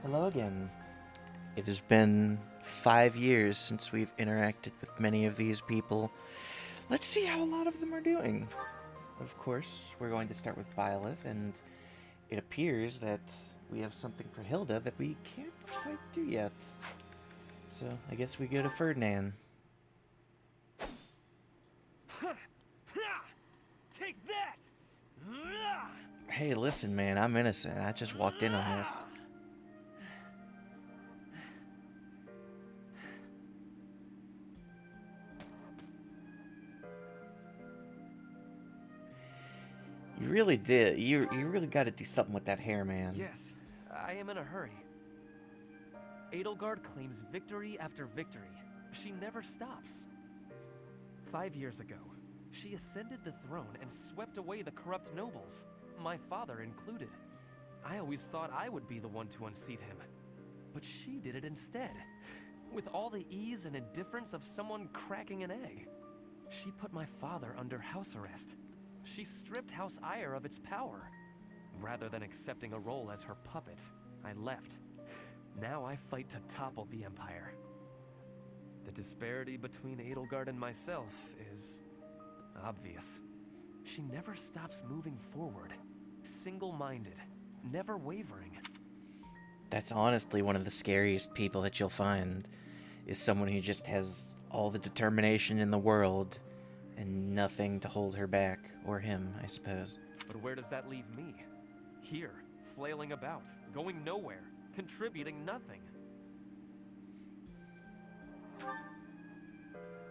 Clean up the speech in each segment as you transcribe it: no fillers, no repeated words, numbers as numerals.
Hello again. It has been 5 years since we've interacted with many of these people. Let's see how a lot of them are doing. Of course, we're going to start with Byleth, and it appears that we have something for Hilda that we can't quite do yet. So I guess we go to Ferdinand. Take that! Hey, listen, man, I'm innocent. I just walked in on this. You really did. You really got to do something with that hair, man. Yes, I am in a hurry. Edelgard claims victory after victory. She never stops. 5 years ago, she ascended the throne and swept away the corrupt nobles, my father included. I always thought I would be the one to unseat him. But she did it instead, with all the ease and indifference of someone cracking an egg. She put my father under house arrest. She stripped House Eyre of its power. Rather than accepting a role as her puppet, I left. Now I fight to topple the Empire. The disparity between Edelgard and myself is obvious. She never stops moving forward, single-minded, never wavering. That's honestly one of the scariest people that you'll find, is someone who just has all the determination in the world and nothing to hold her back, or him, I suppose. But where does that leave me? Here, flailing about, going nowhere, contributing nothing.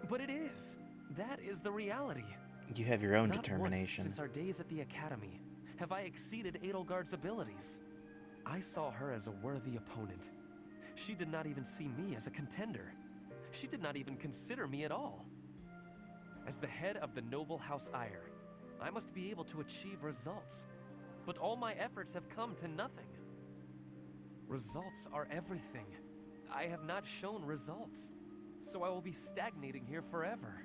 But it is. That is the reality. You have your own Not once determination. since our days at the Academy have I exceeded Edelgard's abilities. I saw her as a worthy opponent. She did not even see me as a contender. She did not even consider me at all. As the head of the noble House Eyre, I must be able to achieve results. But all my efforts have come to nothing. Results are everything. I have not shown results, so I will be stagnating here forever.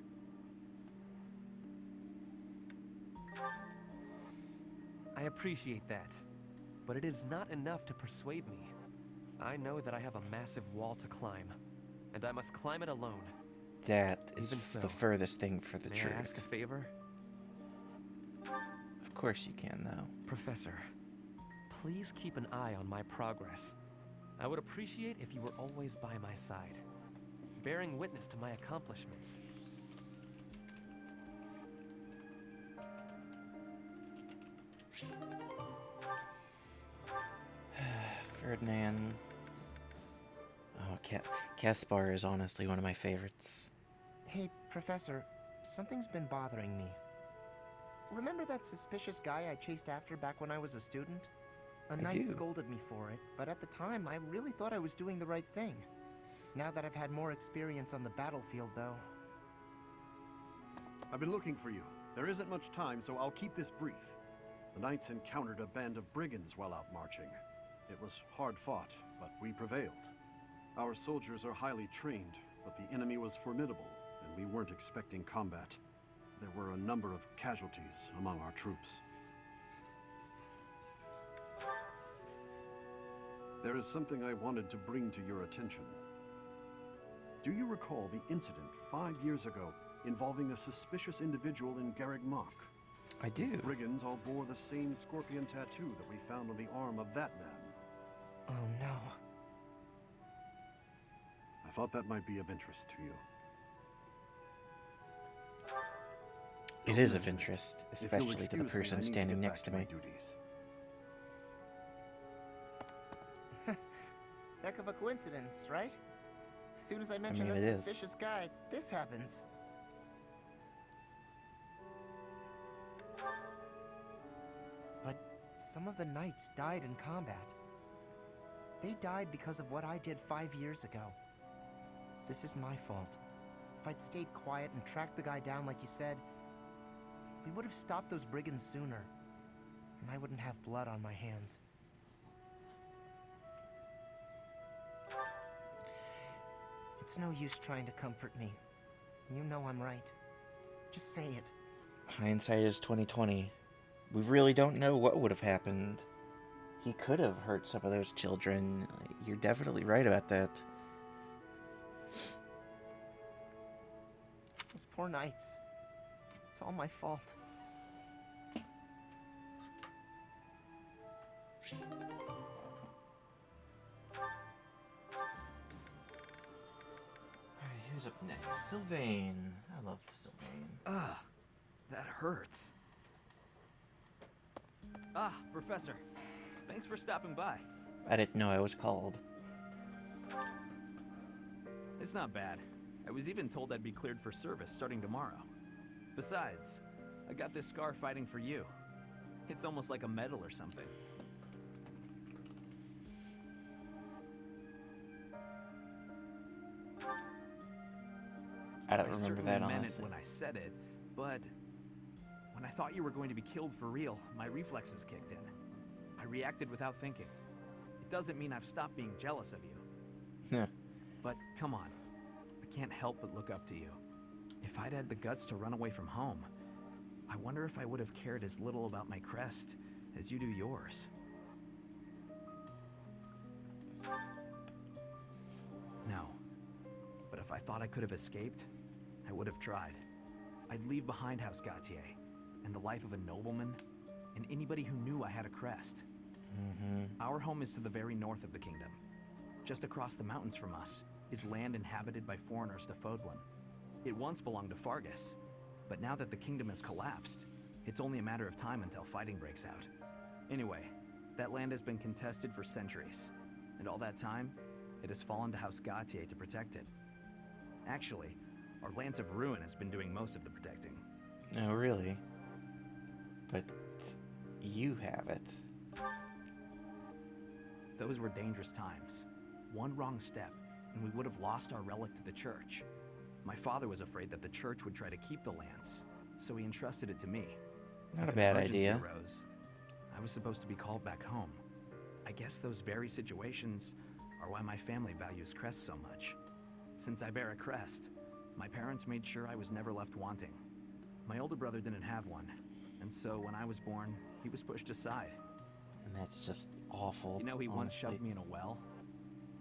I appreciate that, but it is not enough to persuade me. I know that I have a massive wall to climb, and I must climb it alone. That is Even so, the furthest thing for the May truth. I ask a favor? Of course you can, though. Professor, please keep an eye on my progress. I would appreciate if you were always by my side, bearing witness to my accomplishments. Ferdinand. Oh, Caspar is honestly one of my favorites. Hey, Professor, something's been bothering me. Remember that suspicious guy I chased after back when I was a student? A I knight do. scolded me for it, but at the time I really thought I was doing the right thing. Now that I've had more experience on the battlefield, though. I've been looking for you. There isn't much time, so I'll keep this brief. The knights encountered a band of brigands while out marching. It was hard fought, but we prevailed. Our soldiers are highly trained, but the enemy was formidable, and we weren't expecting combat. There were a number of casualties among our troops. There is something I wanted to bring to your attention. Do you recall the incident 5 years ago involving a suspicious individual in Garreg Mach? I do. These brigands all bore the same scorpion tattoo that we found on the arm of that man. Oh no. I thought that might be of interest to you. It Don't is of mention it. interest, If you'll especially to the excuse me, person I need to standing get back next to my me. duties. Heck of a coincidence, right? As soon as I mention mean, that it is. suspicious guy, this happens. But some of the knights died in combat. They died because of what I did 5 years ago. This is my fault. If I'd stayed quiet and tracked the guy down like you said, we would have stopped those brigands sooner, and I wouldn't have blood on my hands. It's no use trying to comfort me. You know I'm right. Just say it. Hindsight is 2020. We really don't know what would have happened. he could have hurt some of those children. You're definitely right about that. Those poor knights. It's all my fault. Alright, who's up next? Sylvain. I love Sylvain. Ugh, that hurts. Ah, Professor. Thanks for stopping by. I didn't know I was called. It's not bad. I was even told I'd be cleared for service starting tomorrow. Besides, I got this scar fighting for you. It's almost like a medal or something. I don't remember certainly that, meant honestly. it when I said it, but when I thought you were going to be killed for real, my reflexes kicked in. I reacted without thinking. It doesn't mean I've stopped being jealous of you. Yeah. But come on, I can't help but look up to you. If I'd had the guts to run away from home, I wonder if I would have cared as little about my crest as you do yours. No. But if I thought I could have escaped, I would have tried. I'd leave behind House Gautier, and the life of a nobleman, and anybody who knew I had a crest. Our home is to the very north of the kingdom. Just across the mountains from us is land inhabited by foreigners to Fodlan. It once belonged to Fargus, but now that the kingdom has collapsed, it's only a matter of time until fighting breaks out. Anyway, that land has been contested for centuries, and all that time, it has fallen to House Gautier to protect it. Actually, our Lance of Ruin has been doing most of the protecting. Oh, really? But you have it. Those were dangerous times. One wrong step, and we would have lost our relic to the church. My father was afraid that the church would try to keep the lance, so he entrusted it to me. Not If a bad an emergency idea. arose, I was supposed to be called back home. I guess those very situations are why my family values crests so much. Since I bear a crest, my parents made sure I was never left wanting. My older brother didn't have one, and so when I was born, he was pushed aside. And that's just awful. You know, he once honestly. shoved me in a well.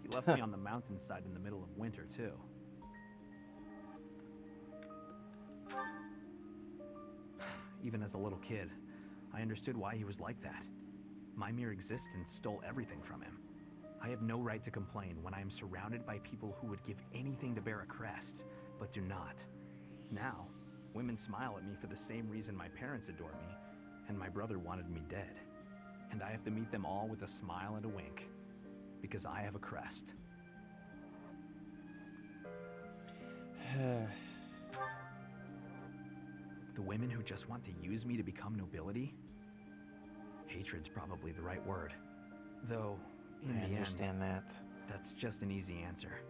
He left me on the mountainside in the middle of winter, too. Even as a little kid, I understood why he was like that. My mere existence stole everything from him. I have no right to complain when I am surrounded by people who would give anything to bear a crest, but do not. Now, women smile at me for the same reason my parents adore me, and my brother wanted me dead. And I have to meet them all with a smile and a wink, because I have a crest. The women who just want to use me to become nobility? Hatred's probably the right word. Though, in I the understand end, that. that's just an easy answer.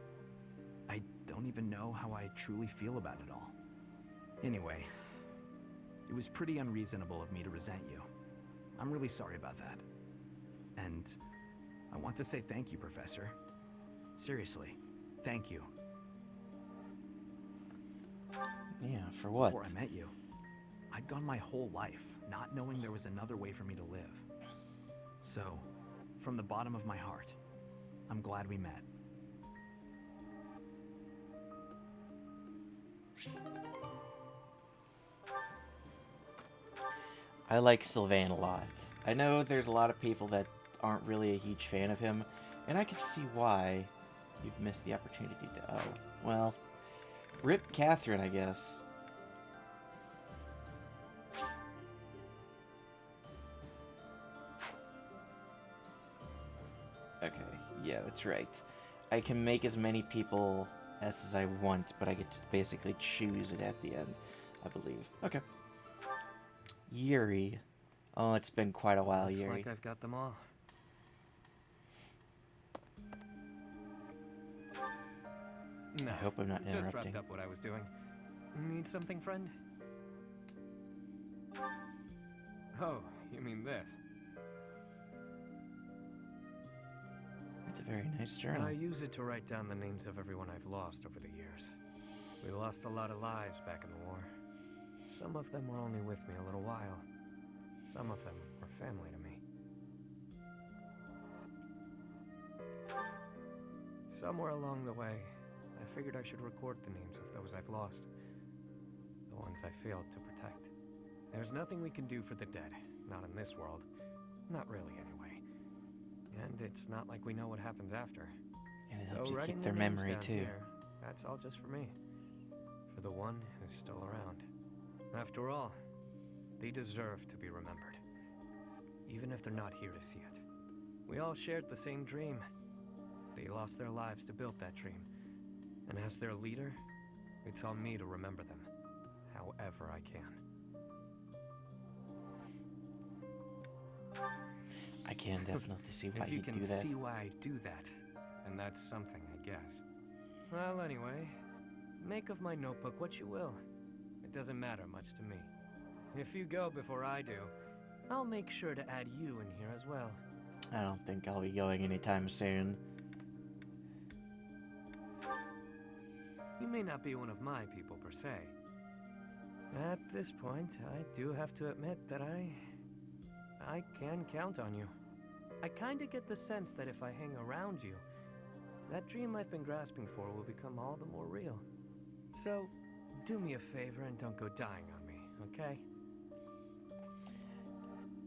I don't even know how I truly feel about it all. Anyway, it was pretty unreasonable of me to resent you. I'm really sorry about that. And I want to say thank you, Professor. Seriously, thank you. Yeah, for what? Before I met you, I'd gone my whole life not knowing there was another way for me to live. So, from the bottom of my heart, I'm glad we met. I like Sylvain a lot. I know there's a lot of people that aren't really a huge fan of him, and I can see why you've missed the opportunity to... Oh, well, rip Catherine, I guess. Okay, yeah, that's right. I can make as many people as I want, but I get to basically choose it at the end, I believe. Okay. Yuri. Oh, it's been quite a while, Looks Yuri. like I've got them all. No, I hope I'm not just interrupting. wrapped up what I was doing. Need something, friend? Oh, you mean this? It's a very nice journal. I use it to write down the names of everyone I've lost over the years. We lost a lot of lives back in the war. Some of them were only with me a little while. Some of them were family to me. Somewhere along the way, I figured I should record the names of those I've lost. The ones I failed to protect. There's nothing we can do for the dead. Not in this world. Not really, anyway. And it's not like we know what happens after. And it So helps you writing keep their names memory down too. here, that's all just for me. For the one who's still around. After all, they deserve to be remembered. Even if they're not here to see it. We all shared the same dream. They lost their lives to build that dream. And as their leader, it's on me to remember them. However I can. I can definitely see why If you you can do that. see why I do that, then that's something, I guess. Well, anyway, make of my notebook what you will. It doesn't matter much to me. If you go before I do, I'll make sure to add you in here as well. I don't think I'll be going anytime soon. You may not be one of my people per se. At this point, I do have to admit that I can count on you. I kinda get the sense that if I hang around you, that dream I've been grasping for will become all the more real. So, do me a favor and don't go dying on me, okay?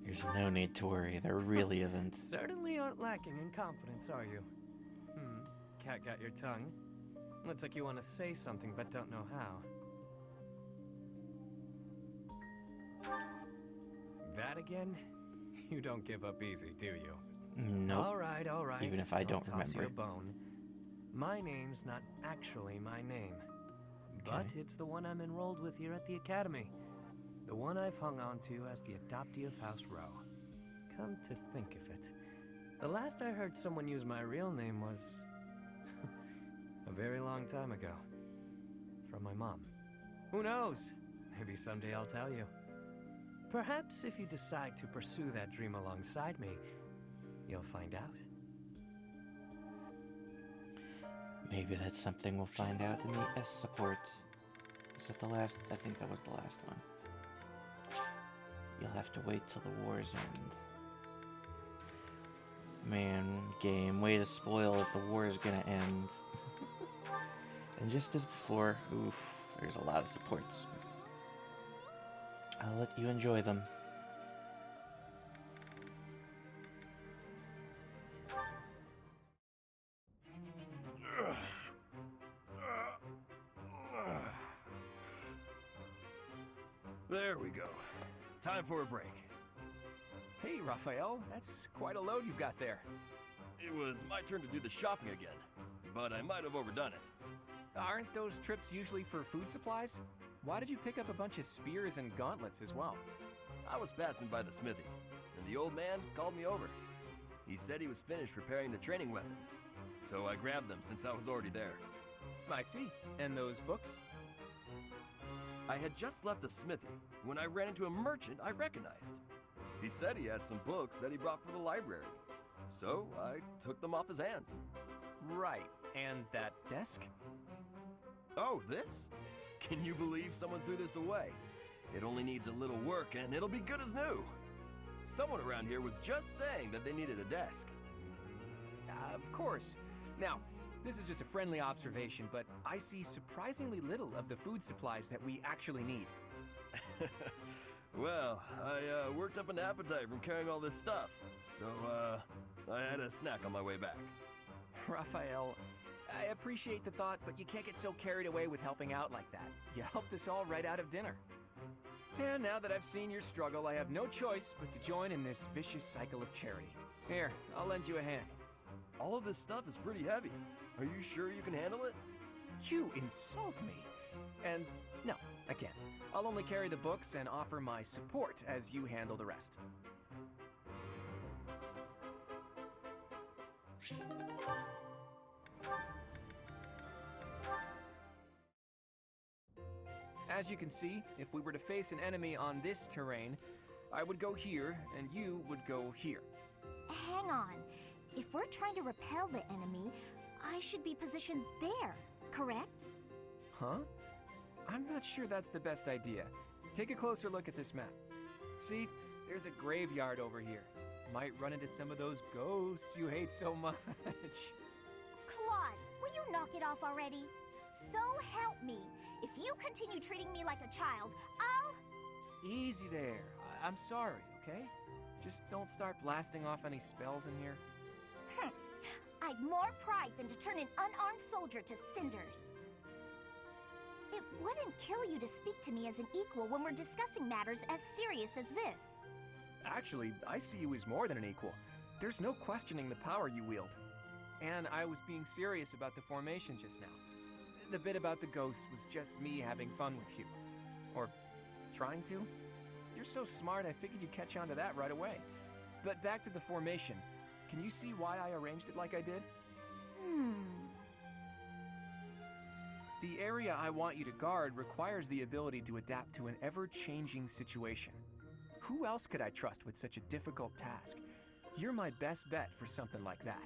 There's no need to worry. There really isn't. Certainly aren't lacking in confidence, are you? Cat got your tongue. Looks like you want to say something but don't know how. That again? You don't give up easy, do you? Nope. All right. Even if I don't I'll toss you a remember. bone. My name's not actually my name. But Okay. it's the one I'm enrolled with here at the academy. The one I've hung on to as the adoptee of House Row. Come to think of it, the last I heard someone use my real name was a very long time ago. From my mom. Who knows? Maybe someday I'll tell you. Perhaps if you decide to pursue that dream alongside me, you'll find out. Maybe that's something we'll find out in the S support. Is that the last? I think that was the last one. You'll have to wait till the wars end. Man, game, way to spoil it. The war is gonna end. And just as before, oof, there's a lot of supports. I'll let you enjoy them. There we go. Time for a break. Hey, Raphael, that's quite a load you've got there. It was my turn to do the shopping again, but I might have overdone it. Aren't those trips usually for food supplies? Why did you pick up a bunch of spears and gauntlets as well? I was passing by the smithy, and the old man called me over. He said he was finished repairing the training weapons, so I grabbed them since I was already there. I see. And those books? I had just left the smithy when I ran into a merchant I recognized. He said he had some books that he brought for the library, so I took them off his hands. Right. And that desk? Oh, this? Can you believe someone threw this away? It only needs a little work and it'll be good as new. Someone around here was just saying that they needed a desk. Of course. Now, this is just a friendly observation, but I see surprisingly little of the food supplies that we actually need. Well, I worked up an appetite from carrying all this stuff, so I had a snack on my way back. Raphael, I appreciate the thought, but you can't get so carried away with helping out like that. You helped us all right out of dinner. And now that I've seen your struggle, I have no choice but to join in this vicious cycle of charity. Here, I'll lend you a hand. All of this stuff is pretty heavy. Are you sure you can handle it? You insult me. And no, I can't. I'll only carry the books and offer my support as you handle the rest. As you can see, if we were to face an enemy on this terrain, I would go here and you would go here. Hang on. If we're trying to repel the enemy, I should be positioned there, correct? Huh? I'm not sure that's the best idea. Take a closer look at this map. See, there's a graveyard over here. Might run into some of those ghosts you hate so much. Claude, will you knock it off already? So help me. If you continue treating me like a child, I'll... Easy there. I'm sorry, okay? Just don't start blasting off any spells in here. I've more pride than to turn an unarmed soldier to cinders. It wouldn't kill you to speak to me as an equal when we're discussing matters as serious as this. Actually, I see you as more than an equal. There's no questioning the power you wield. And I was being serious about the formation just now. The bit about the ghosts was just me having fun with you. Or trying to. You're so smart, I figured you'd catch on to that right away. But back to the formation. Can you see why I arranged it like I did? The area I want you to guard requires the ability to adapt to an ever-changing situation. Who else could I trust with such a difficult task? You're my best bet for something like that.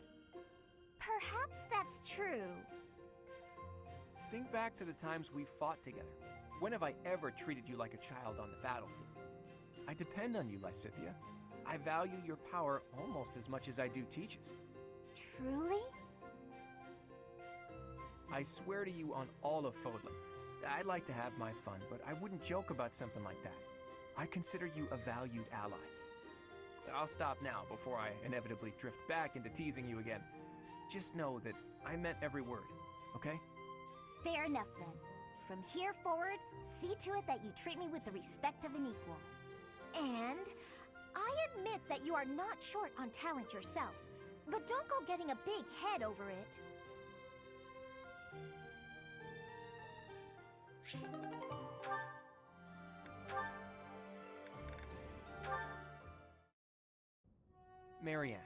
Perhaps that's true. Think back to the times we've fought together. When have I ever treated you like a child on the battlefield? I depend on you, Lysithea. I value your power almost as much as I do Teach's. Truly? I swear to you on all of Fodlan, I'd like to have my fun, but I wouldn't joke about something like that. I consider you a valued ally. I'll stop now before I inevitably drift back into teasing you again. Just know that I meant every word, okay? Fair enough then. From here forward, see to it that you treat me with the respect of an equal. And I admit that you are not short on talent yourself, but don't go getting a big head over it. Marianne,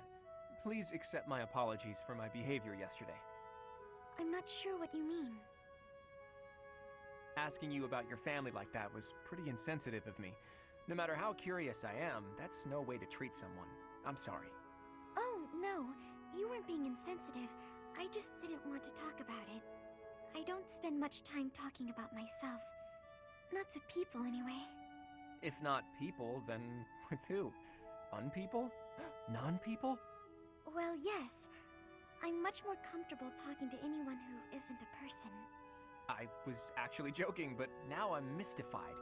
please accept my apologies for my behavior yesterday. I'm not sure what you mean. Asking you about your family like that was pretty insensitive of me. No matter how curious I am, that's no way to treat someone. I'm sorry. Oh, no. You weren't being insensitive. I just didn't want to talk about it. I don't spend much time talking about myself. Not to people, anyway. If not people, then with who? Unpeople? Non-people? Well, yes. I'm much more comfortable talking to anyone who isn't a person. I was actually joking, but now I'm mystified.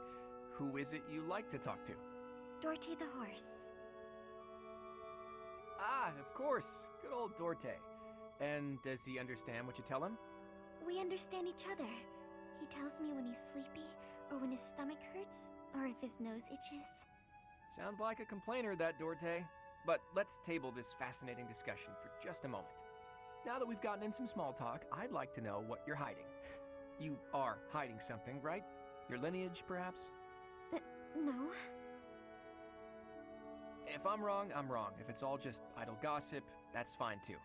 Who is it you like to talk to? Dorte the horse. Ah, of course. Good old Dorte. And does he understand what you tell him? We understand each other. He tells me when he's sleepy, or when his stomach hurts, or if his nose itches. Sounds like a complainer, that Dorte. But let's table this fascinating discussion for just a moment. Now that we've gotten in some small talk, I'd like to know what you're hiding. You are hiding something, right? Your lineage, perhaps? No. If I'm wrong, I'm wrong. If it's all just idle gossip, that's fine too.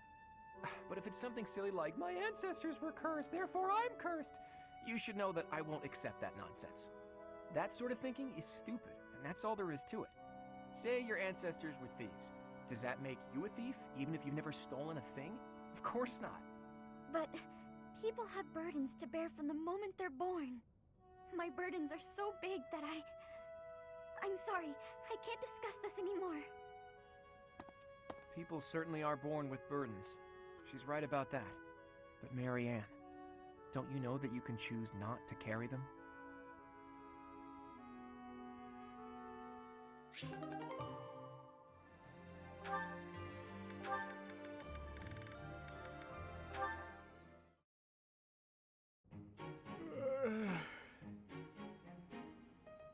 But if it's something silly like, my ancestors were cursed, therefore I'm cursed, you should know that I won't accept that nonsense. That sort of thinking is stupid, and that's all there is to it. Say your ancestors were thieves. Does that make you a thief, even if you've never stolen a thing? Of course not. But people have burdens to bear from the moment they're born. My burdens are so big that I'm sorry, I can't discuss this anymore. People certainly are born with burdens. She's right about that. But Marianne, don't you know that you can choose not to carry them?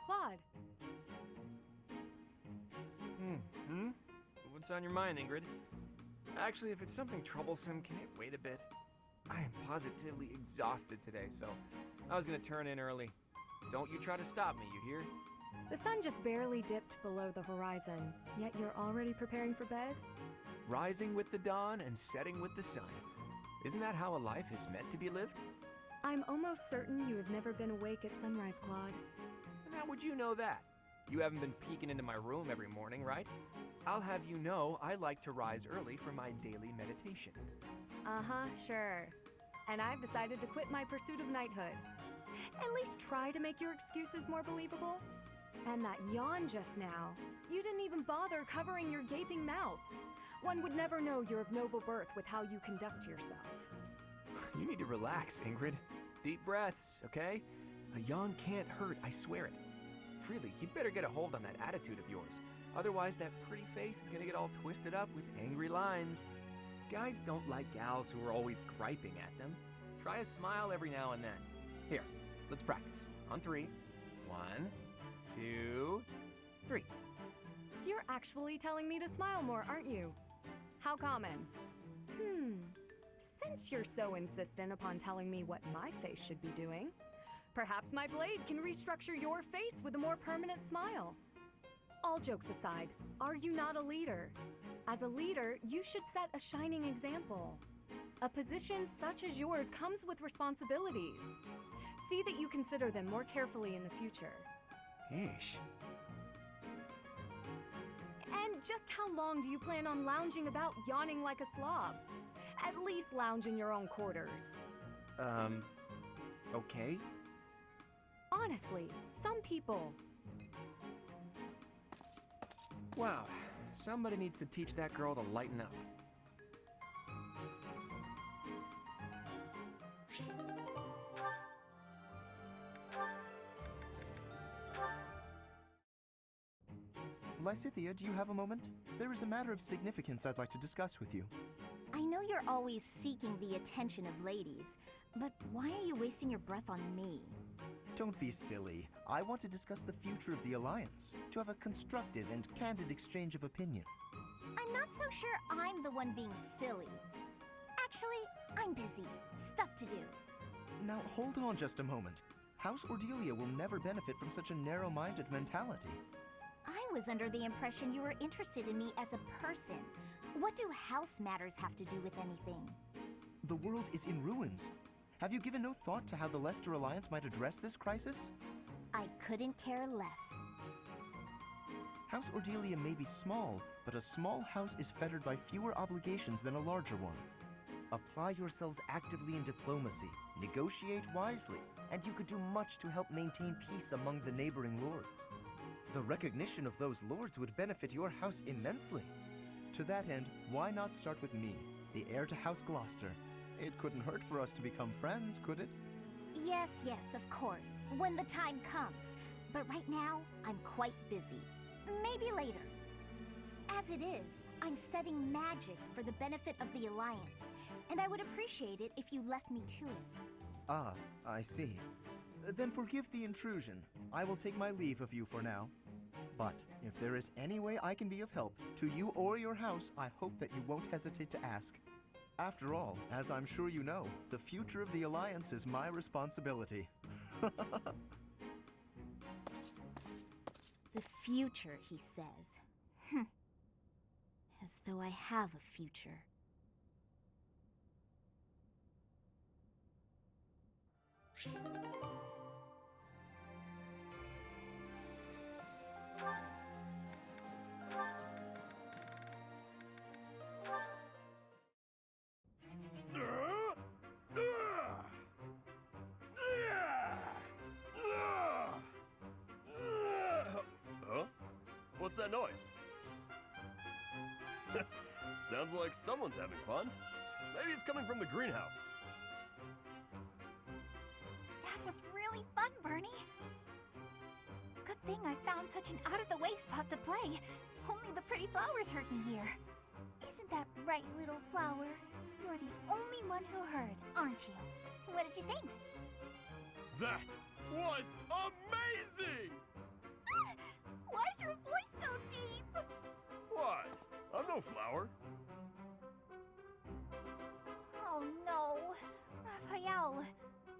Claude. What's on your mind, Ingrid? Actually, if it's something troublesome, can it wait a bit? I am positively exhausted today, so I was gonna turn in early. Don't you try to stop me, you hear? The sun just barely dipped below the horizon, yet you're already preparing for bed? Rising with the dawn and setting with the sun. Isn't that how a life is meant to be lived? I'm almost certain you have never been awake at sunrise, Claude. And how would you know that? You haven't been peeking into my room every morning, right? I'll have you know I like to rise early for my daily meditation. Uh-huh, sure. And I've decided to quit my pursuit of knighthood. At least try to make your excuses more believable. And that yawn just now. You didn't even bother covering your gaping mouth. One would never know you're of noble birth with how you conduct yourself. You need to relax, Ingrid. Deep breaths, okay? A yawn can't hurt, I swear it. Really, you'd better get a hold on that attitude of yours. Otherwise, that pretty face is gonna get all twisted up with angry lines. Guys don't like gals who are always griping at them. Try a smile every now and then. Here, let's practice. On 3. 1, 2, 3. You're actually telling me to smile more, aren't you? How common? Since you're so insistent upon telling me what my face should be doing, perhaps my blade can restructure your face with a more permanent smile. All jokes aside, are you not a leader? As a leader, you should set a shining example. A position such as yours comes with responsibilities. See that you consider them more carefully in the future. Ish. And just how long do you plan on lounging about yawning like a slob? At least lounge in your own quarters. Okay. Honestly, some people. Wow, somebody needs to teach that girl to lighten up. Lysithea, do you have a moment? There is a matter of significance I'd like to discuss with you. I know you're always seeking the attention of ladies, but why are you wasting your breath on me? Don't be silly. I want to discuss the future of the Alliance, to have a constructive and candid exchange of opinion. I'm not so sure I'm the one being silly. Actually, I'm busy. Stuff to do. Now, hold on just a moment. House Ordelia will never benefit from such a narrow-minded mentality. I was under the impression you were interested in me as a person. What do house matters have to do with anything? The world is in ruins. Have you given no thought to how the Leicester Alliance might address this crisis? I couldn't care less. House Ordelia may be small, but a small house is fettered by fewer obligations than a larger one. Apply yourselves actively in diplomacy, negotiate wisely, and you could do much to help maintain peace among the neighboring lords. The recognition of those lords would benefit your house immensely. To that end, why not start with me, the heir to House Gloucester? It couldn't hurt for us to become friends, could it? Yes, of course, when the time comes. But right now, I'm quite busy. Maybe later. As it is, I'm studying magic for the benefit of the Alliance, and I would appreciate it if you left me to it. Ah, I see. Then forgive the intrusion. I will take my leave of you for now. But if there is any way I can be of help, to you or your house, I hope that you won't hesitate to ask. After all, as I'm sure you know, the future of the Alliance is my responsibility. The future, he says. As though I have a future. Huh? What's that noise? Sounds like someone's having fun. Maybe it's coming from the greenhouse. That was really fun, Bernie. Good thing I found such an out-of-the-way spot to play. Only the pretty flowers heard me here. Isn't that right, little flower? You're the only one who heard, aren't you? What did you think? That was amazing! Why's your voice so deep? What? I'm no flower. Oh no. Raphael,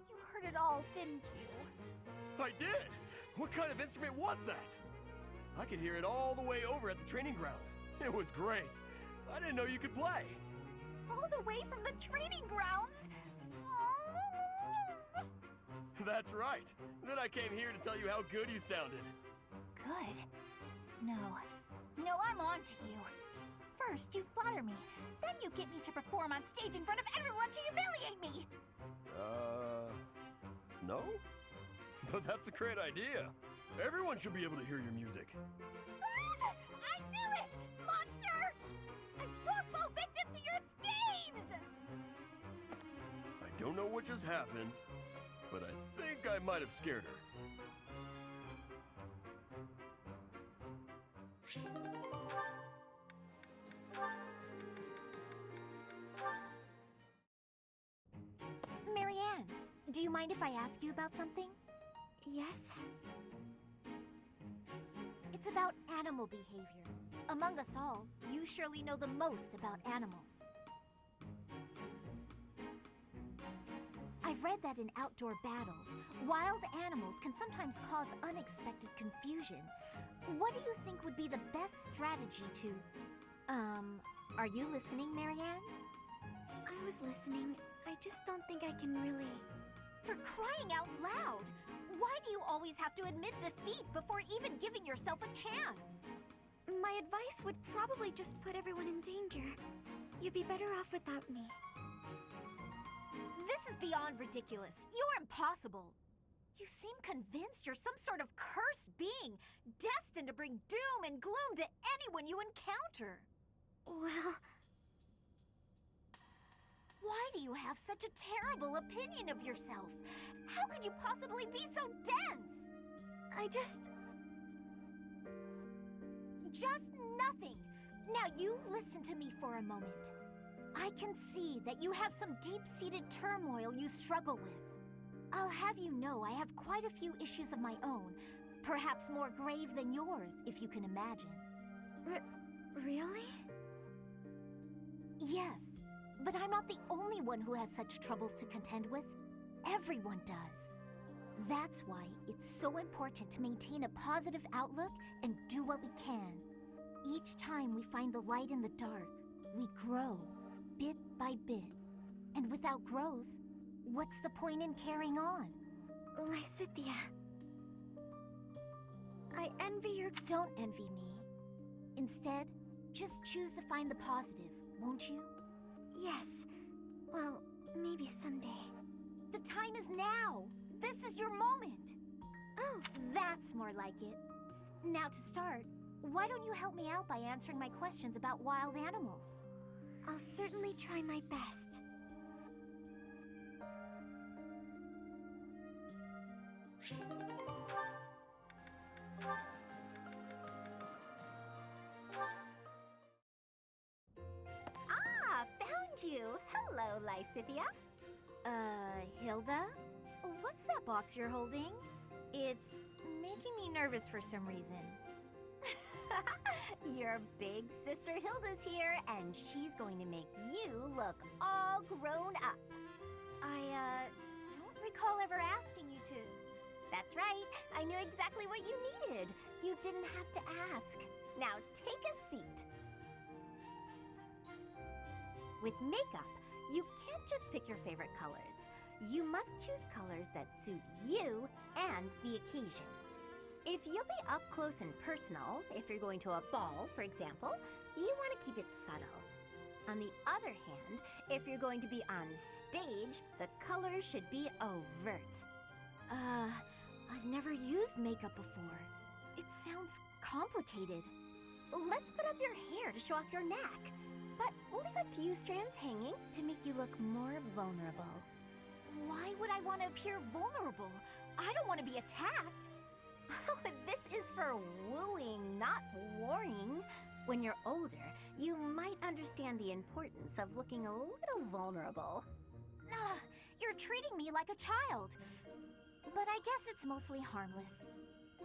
you heard it all, didn't you? I did! What kind of instrument was that? I could hear it all the way over at the training grounds. It was great. I didn't know you could play. All the way from the training grounds? Oh. That's right. Then I came here to tell you how good you sounded. Good. No, I'm on to you. First, you flatter me. Then you get me to perform on stage in front of everyone to humiliate me. No? But that's a great idea. Everyone should be able to hear your music. Ah, I knew it! Monster! I won't fall victim to your schemes! I don't know what just happened, but I think I might have scared her. Marianne, do you mind if I ask you about something? Yes? It's about animal behavior. Among us all, you surely know the most about animals. I've read that in outdoor battles, wild animals can sometimes cause unexpected confusion. What do you think would be the best strategy to... are you listening, Marianne? I was listening. I just don't think I can really... For crying out loud! Why do you always have to admit defeat before even giving yourself a chance? My advice would probably just put everyone in danger. You'd be better off without me. This is beyond ridiculous. You're impossible. You seem convinced you're some sort of cursed being, destined to bring doom and gloom to anyone you encounter. Well... Why do you have such a terrible opinion of yourself? How could you possibly be so dense? I just... Just nothing. Now you listen to me for a moment. I can see that you have some deep-seated turmoil you struggle with. I'll have you know I have quite a few issues of my own, perhaps more grave than yours, if you can imagine. Really? Yes, but I'm not the only one who has such troubles to contend with. Everyone does. That's why it's so important to maintain a positive outlook and do what we can. Each time we find the light in the dark, we grow, bit by bit. And without growth, what's the point in carrying on? Lysithia... I envy your... Don't envy me. Instead, just choose to find the positive, won't you? Yes. Well, maybe someday. The time is now! This is your moment! Oh, that's more like it. Now to start, why don't you help me out by answering my questions about wild animals? I'll certainly try my best. Ah, found you! Hello, Lysithia. Hilda? What's that box you're holding? It's making me nervous for some reason. Your big sister Hilda's here, and she's going to make you look all grown up. I, don't recall ever asking you to. That's right, I knew exactly what you needed. You didn't have to ask. Now take a seat. With makeup, you can't just pick your favorite colors. You must choose colors that suit you and the occasion. If you'll be up close and personal, if you're going to a ball, for example, you want to keep it subtle. On the other hand, if you're going to be on stage, the colors should be overt. I've never used makeup before. It sounds complicated. Let's put up your hair to show off your neck, but we'll leave a few strands hanging to make you look more vulnerable. Why would I want to appear vulnerable? I don't want to be attacked. This is for wooing, not warring. When you're older, you might understand the importance of looking a little vulnerable. You're treating me like a child. But I guess it's mostly harmless.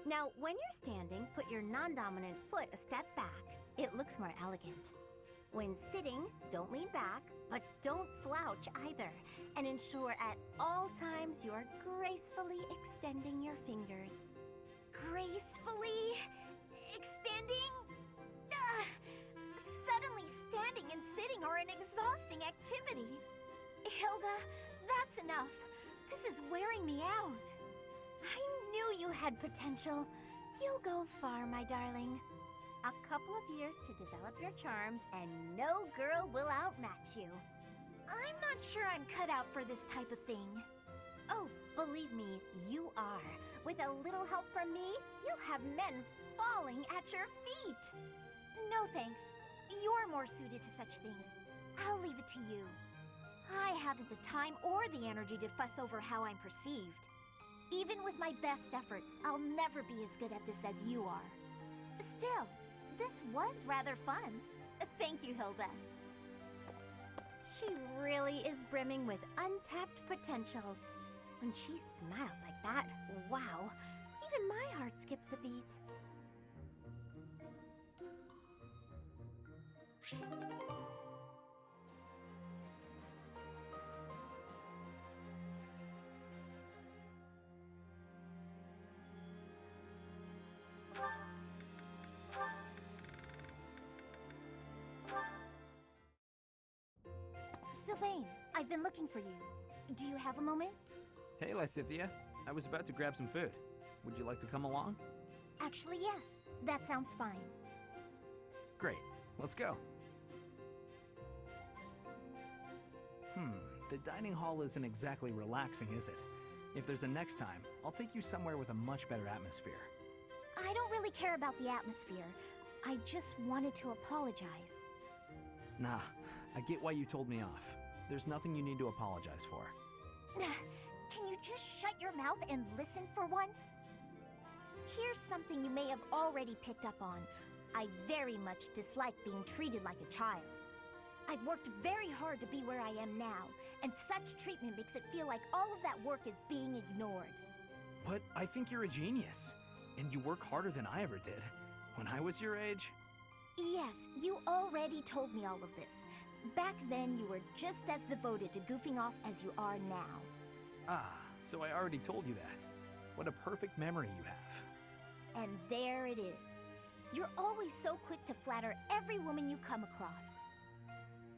Now, when you're standing, put your non-dominant foot a step back. It looks more elegant. When sitting, don't lean back, but don't slouch either. And ensure at all times you are gracefully extending your fingers. Gracefully extending? Suddenly standing and sitting are an exhausting activity. Hilda, that's enough. This is wearing me out. I knew you had potential. You'll go far, my darling. A couple of years to develop your charms, and no girl will outmatch you. I'm not sure I'm cut out for this type of thing. Oh, believe me, you are. With a little help from me, you'll have men falling at your feet. No thanks. You're more suited to such things. I'll leave it to you. I haven't the time or the energy to fuss over how I'm perceived. Even with my best efforts, I'll never be as good at this as you are. Still, this was rather fun. Thank you, Hilda. She really is brimming with untapped potential. When she smiles like that, wow, even my heart skips a beat. Sylvain, I've been looking for you. Do you have a moment? Hey, Lysithea. I was about to grab some food. Would you like to come along? Actually, yes. That sounds fine. Great. Let's go. The dining hall isn't exactly relaxing, is it? If there's a next time, I'll take you somewhere with a much better atmosphere. I don't really care about the atmosphere. I just wanted to apologize. Nah, I get why you told me off. There's nothing you need to apologize for. Can you just shut your mouth and listen for once? Here's something you may have already picked up on. I very much dislike being treated like a child. I've worked very hard to be where I am now, and such treatment makes it feel like all of that work is being ignored. But I think you're a genius, and you work harder than I ever did. When I was your age... Yes, you already told me all of this. Back then, you were just as devoted to goofing off as you are now. Ah, so I already told you that. What a perfect memory you have. And there it is. You're always so quick to flatter every woman you come across.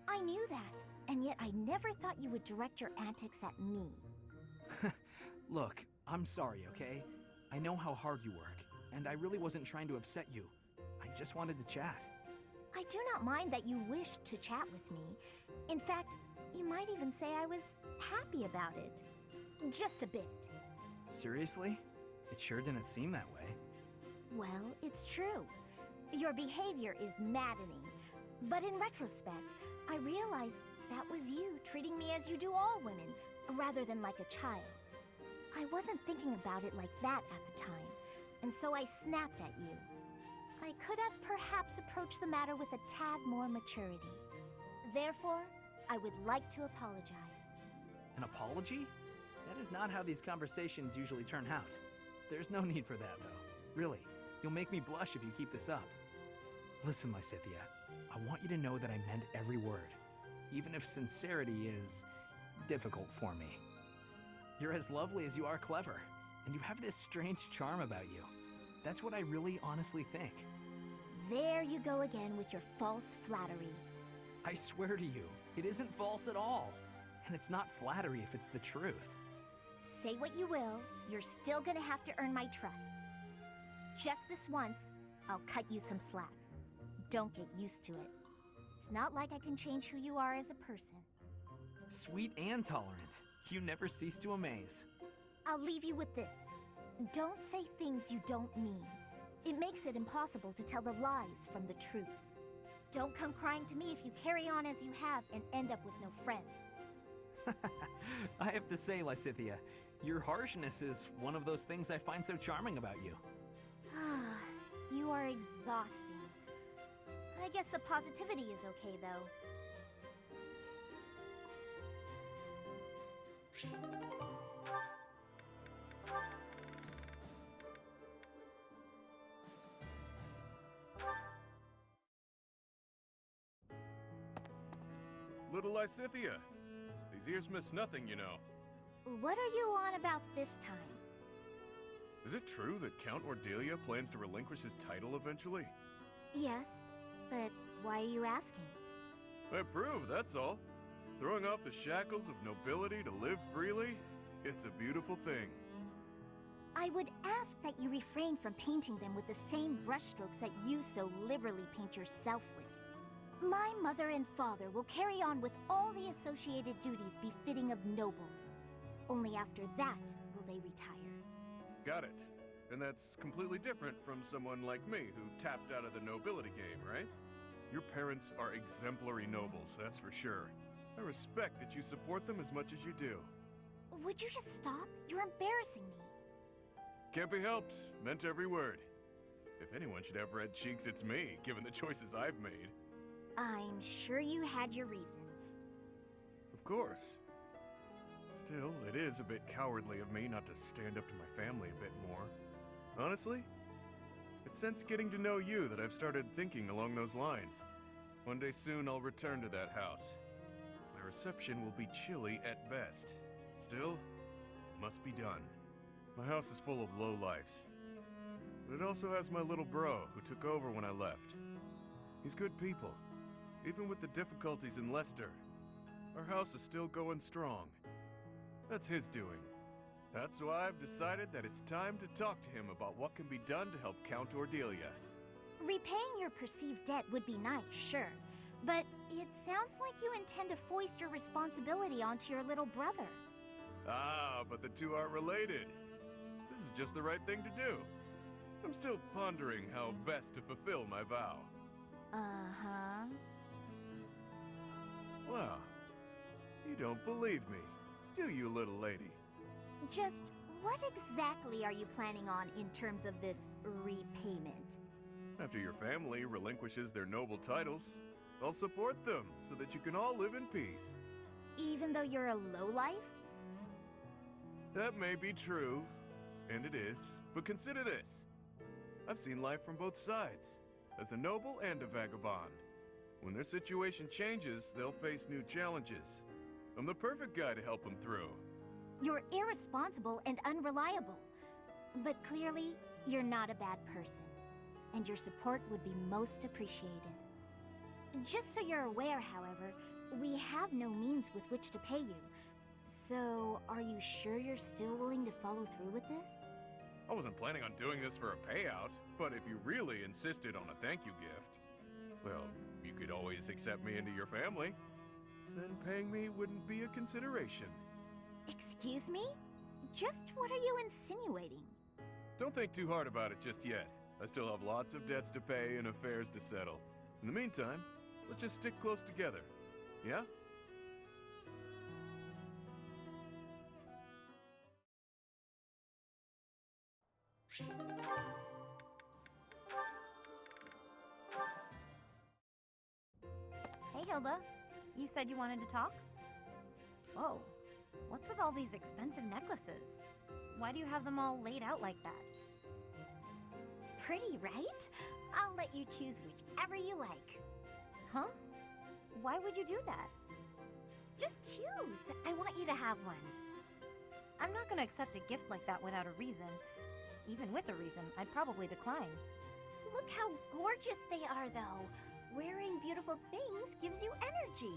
I knew that, and yet I never thought you would direct your antics at me. Look, I'm sorry, okay? I know how hard you work, and I really wasn't trying to upset you. I just wanted to chat. I do not mind that you wished to chat with me. In fact, you might even say I was happy about it. Just a bit. Seriously? It sure didn't seem that way. Well, it's true. Your behavior is maddening. But in retrospect, I realize that was you treating me as you do all women, rather than like a child. I wasn't thinking about it like that at the time, and so I snapped at you. I could have perhaps approached the matter with a tad more maturity. Therefore, I would like to apologize. An apology? That is not how these conversations usually turn out. There's no need for that, though. Really, you'll make me blush if you keep this up. Listen, Lysithea, I want you to know that I meant every word, even if sincerity is difficult for me. You're as lovely as you are clever, and you have this strange charm about you. That's what I really honestly think. There you go again with your false flattery. I swear to you, it isn't false at all. And it's not flattery if it's the truth. Say what you will, you're still gonna have to earn my trust. Just this once, I'll cut you some slack. Don't get used to it. It's not like I can change who you are as a person. Sweet and tolerant. You never cease to amaze. I'll leave you with this. Don't say things you don't mean. It makes it impossible to tell the lies from the truth. Don't come crying to me if you carry on as you have and end up with no friends. I have to say, Lysithea, your harshness is one of those things I find so charming about you. You are exhausting. I guess the positivity is okay, though. Little Lysithea, these ears miss nothing, you know. What are you on about this time? Is it true that Count Ordelia plans to relinquish his title eventually? Yes, but why are you asking? I approve, that's all. Throwing off the shackles of nobility to live freely, it's a beautiful thing. I would ask that you refrain from painting them with the same brushstrokes that you so liberally paint yourself with. My mother and father will carry on with all the associated duties befitting of nobles. Only after that will they retire. Got it. And that's completely different from someone like me who tapped out of the nobility game, right? Your parents are exemplary nobles, that's for sure. I respect that you support them as much as you do. Would you just stop? You're embarrassing me. Can't be helped. Meant every word. If anyone should have red cheeks, it's me, given the choices I've made. I'm sure you had your reasons. Of course. Still, it is a bit cowardly of me not to stand up to my family a bit more. Honestly, it's since getting to know you that I've started thinking along those lines. One day soon I'll return to that house. My reception will be chilly at best. Still, it must be done. My house is full of lowlifes. But it also has my little bro who took over when I left. He's good people. Even with the difficulties in Leicester, our house is still going strong. That's his doing. That's why I've decided that it's time to talk to him about what can be done to help Count Ordelia. Repaying your perceived debt would be nice, sure. But it sounds like you intend to foist your responsibility onto your little brother. Ah, but the two aren't related. This is just the right thing to do. I'm still pondering how best to fulfill my vow. Uh-huh. Well, you don't believe me, do you, little lady? Just what exactly are you planning on in terms of this repayment? After your family relinquishes their noble titles, I'll support them so that you can all live in peace. Even though you're a lowlife? That may be true, and it is, but consider this. I've seen life from both sides, as a noble and a vagabond. When their situation changes, they'll face new challenges. I'm the perfect guy to help them through. You're irresponsible and unreliable. But clearly, you're not a bad person. And your support would be most appreciated. Just so you're aware, however, we have no means with which to pay you. So, are you sure you're still willing to follow through with this? I wasn't planning on doing this for a payout, but if you really insisted on a thank you gift, well, you could always accept me into your family. Then paying me wouldn't be a consideration. Excuse me? Just what are you insinuating? Don't think too hard about it just yet. I still have lots of debts to pay and affairs to settle. In the meantime, let's just stick close together. Yeah? Hey, Hilda. You said you wanted to talk? Whoa. What's with all these expensive necklaces? Why do you have them all laid out like that? Pretty, right? I'll let you choose whichever you like. Huh? Why would you do that? Just choose. I want you to have one. I'm not gonna accept a gift like that without a reason. Even with a reason, I'd probably decline. Look how gorgeous they are, though. Wearing beautiful things gives you energy.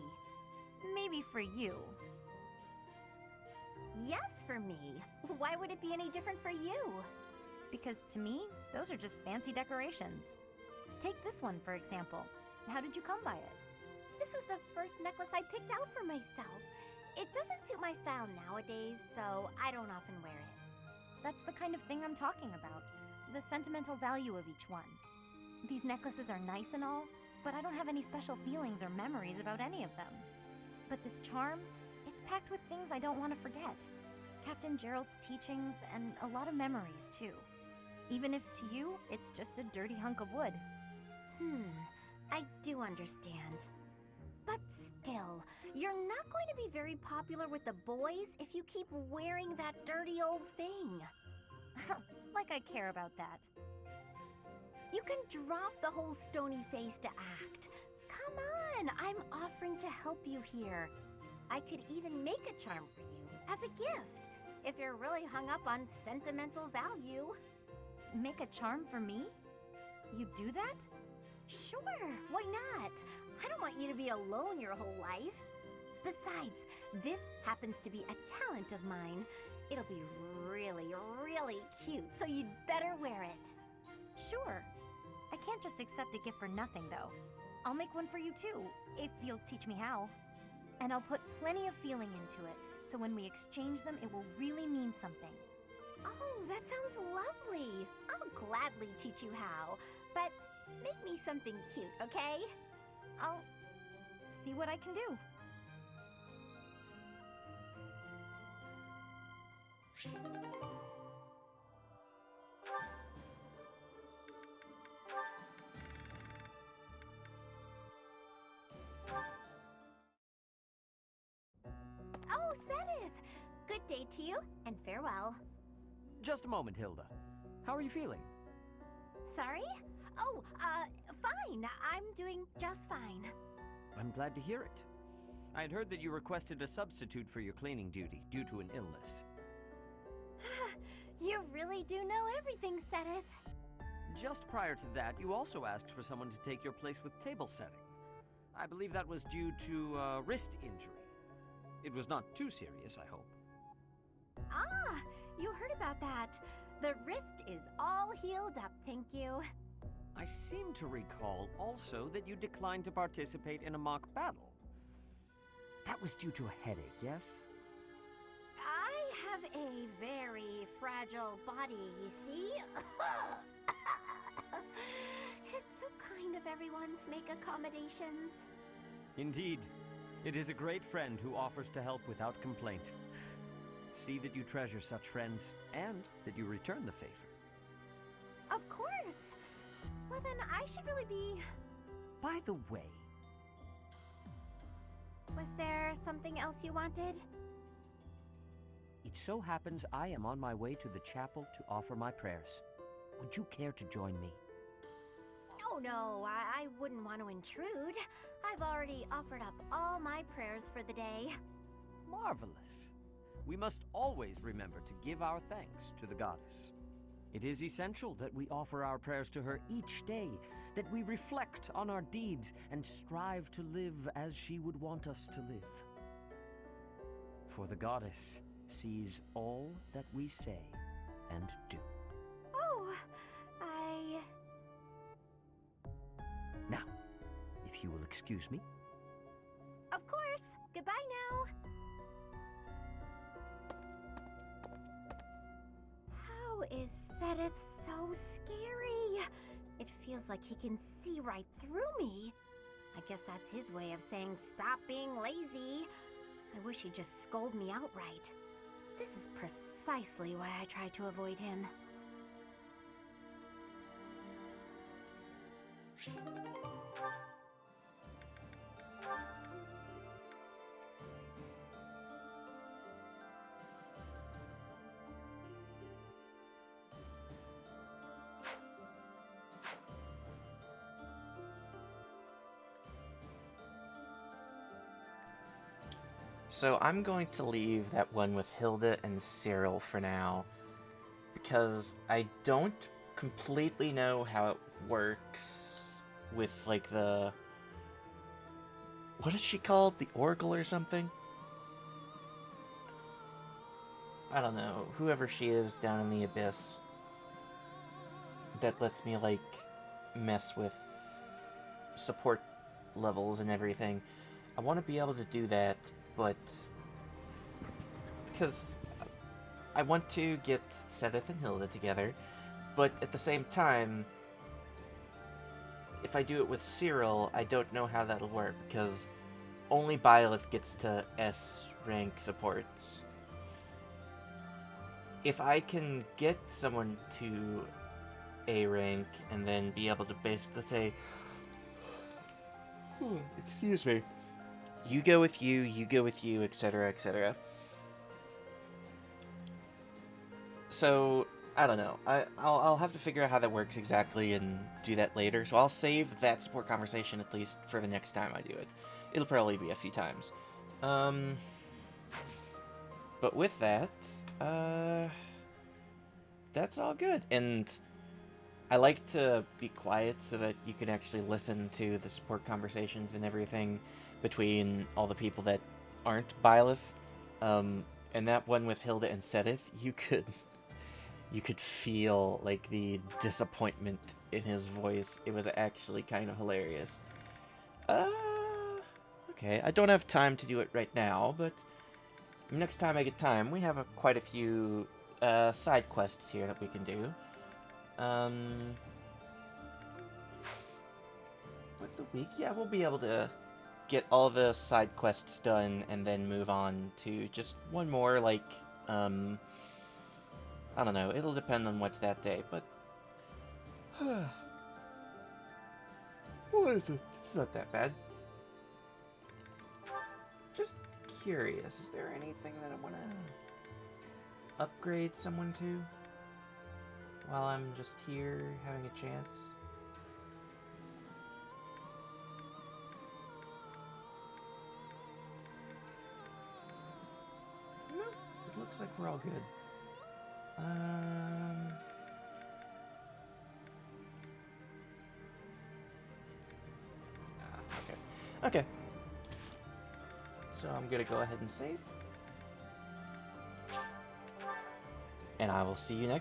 Maybe for you. Yes, for me. Why would it be any different for you? Because to me, those are just fancy decorations. Take this one, for example. How did you come by it? This was the first necklace I picked out for myself. It doesn't suit my style nowadays, so I don't often wear it. That's the kind of thing I'm talking about. The sentimental value of each one. These necklaces are nice and all, but I don't have any special feelings or memories about any of them. But this charm, it's packed with things I don't want to forget. Captain Gerald's teachings and a lot of memories, too. Even if to you, it's just a dirty hunk of wood. I do understand. But still, you're not going to be very popular with the boys if you keep wearing that dirty old thing. Like I care about that. You can drop the whole stony-faced act. Come on, I'm offering to help you here. I could even make a charm for you as a gift, if you're really hung up on sentimental value. Make a charm for me? You do that? Sure, why not? I don't want you to be alone your whole life. Besides, this happens to be a talent of mine. It'll be really, really cute, so you'd better wear it. Sure. I can't just accept a gift for nothing, though. I'll make one for you, too, if you'll teach me how. And I'll put plenty of feeling into it, so when we exchange them, it will really mean something. Oh, that sounds lovely. I'll gladly teach you how, but make me something cute, okay? I'll see what I can do. Oh, Sedith! Good day to you, and farewell. Just a moment, Hilda. How are you feeling? Sorry? Oh, fine. I'm doing just fine. I'm glad to hear it. I had heard that you requested a substitute for your cleaning duty due to an illness. You really do know everything, Sedith. Just prior to that, you also asked for someone to take your place with table setting. I believe that was due to a wrist injury. It was not too serious, I hope. Ah, you heard about that. The wrist is all healed up, thank you. I seem to recall also that you declined to participate in a mock battle. That was due to a headache, yes? I have a very fragile body, you see. It's so kind of everyone to make accommodations. Indeed. It is a great friend who offers to help without complaint. See that you treasure such friends, and that you return the favor. Of course. Well, then I should really be... By the way... Was there something else you wanted? It so happens I am on my way to the chapel to offer my prayers. Would you care to join me? Oh, no, I wouldn't want to intrude. I've already offered up all my prayers for the day. Marvelous. We must always remember to give our thanks to the goddess. It is essential that we offer our prayers to her each day, that we reflect on our deeds and strive to live as she would want us to live. For the goddess sees all that we say and do. Oh, Now, if you will excuse me. Of course. Goodbye now. How is Sedith so scary? It feels like he can see right through me. I guess that's his way of saying stop being lazy. I wish he'd just scold me outright. This is precisely why I try to avoid him. So I'm going to leave that one with Hilda and Cyril for now, because I don't completely know how it works with, like, the... What is she called? The Oracle or something? I don't know. Whoever she is down in the abyss that lets me, like, mess with support levels and everything. I want to be able to do that, but because I want to get Sedith and Hilda together, but at the same time, if I do it with Cyril, I don't know how that'll work, because only Byleth gets to S rank supports. If I can get someone to A rank and then be able to basically say, excuse me, you go with you, etc., etc. So, I don't know. I'll have to figure out how that works exactly and do that later. So I'll save that support conversation at least for the next time I do it. It'll probably be a few times. But with that, that's all good. And I like to be quiet so that you can actually listen to the support conversations and everything between all the people that aren't Byleth. And that one with Hilda and Sedith, you could feel, like, the disappointment in his voice. It was actually kind of hilarious. Okay, I don't have time to do it right now, but next time I get time, we have quite a few side quests here that we can do. With the week, yeah, we'll be able to get all the side quests done and then move on to just one more, like, I don't know. It'll depend on what's that day, but... what is it? It's not that bad. Just curious, is there anything that I want to upgrade someone to? While I'm just here, having a chance? No, it looks like we're all good. Okay. Okay. So I'm gonna go ahead and save. And I will see you next